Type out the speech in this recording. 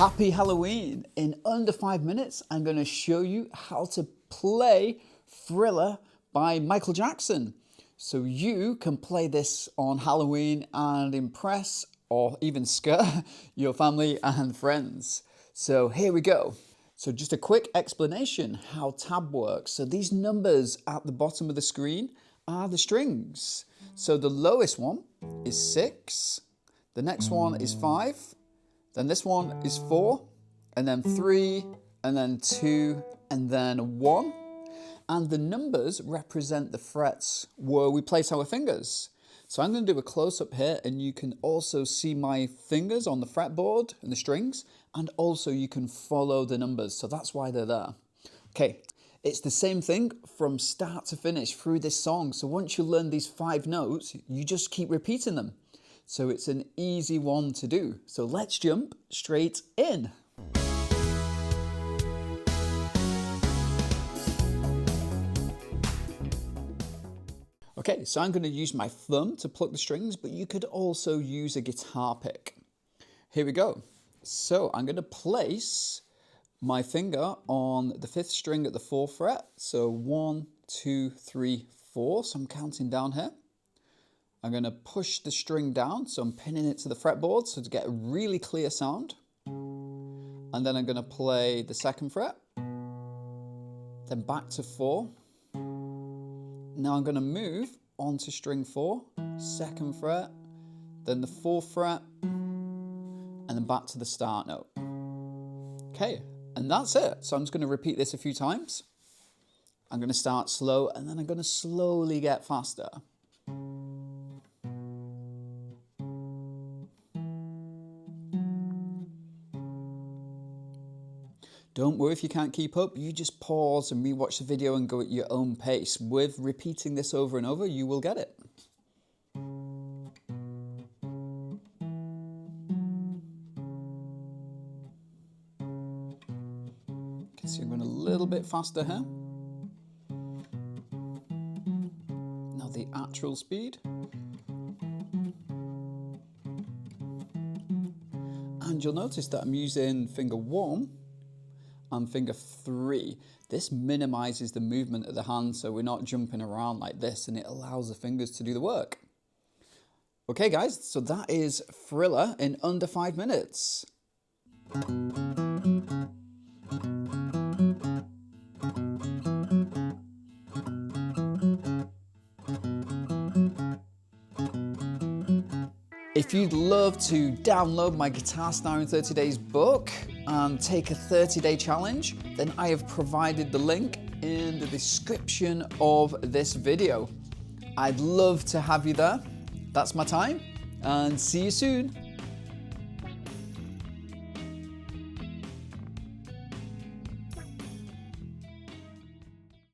Happy Halloween! In under 5 minutes, I'm going to show you how to play Thriller by Michael Jackson. So you can play this on Halloween and impress or even scare your family and friends. So here we go. So just a quick explanation how tab works. So these numbers at the bottom of the screen are the strings. So the lowest one is 6, the next one is 5, then this one is 4, and then 3, and then 2, and then 1. And the numbers represent the frets where we place our fingers. So I'm going to do a close-up here, and you can also see my fingers on the fretboard and the strings, and also you can follow the numbers, so that's why they're there. Okay, it's the same thing from start to finish through this song. So once you learn these 5 notes, you just keep repeating them. So it's an easy one to do. So let's jump straight in. Okay, so I'm going to use my thumb to pluck the strings, but you could also use a guitar pick. Here we go. So I'm going to place my finger on the 5th string at the 4th fret. So 1, 2, 3, 4. So I'm counting down here. I'm going to push the string down, so I'm pinning it to the fretboard so to get a really clear sound. And then I'm going to play the 2nd fret, then back to 4. Now I'm going to move onto string 4, 2nd fret, then the 4th fret, and then back to the start note. Okay, and that's it. So I'm just going to repeat this a few times. I'm going to start slow, and then I'm going to slowly get faster. Don't worry if you can't keep up, you just pause and rewatch the video and go at your own pace. With repeating this over and over, you will get it. You can see I'm going a little bit faster here. Now the actual speed. And you'll notice that I'm using finger 1 and finger 3. This minimizes the movement of the hand, so we're not jumping around like this, and it allows the fingers to do the work. Okay guys, so that is Thriller in under 5 minutes. If you'd love to download my Guitar Star in 30 Days book and take a 30-day challenge, then I have provided the link in the description of this video. I'd love to have you there. That's my time, and see you soon.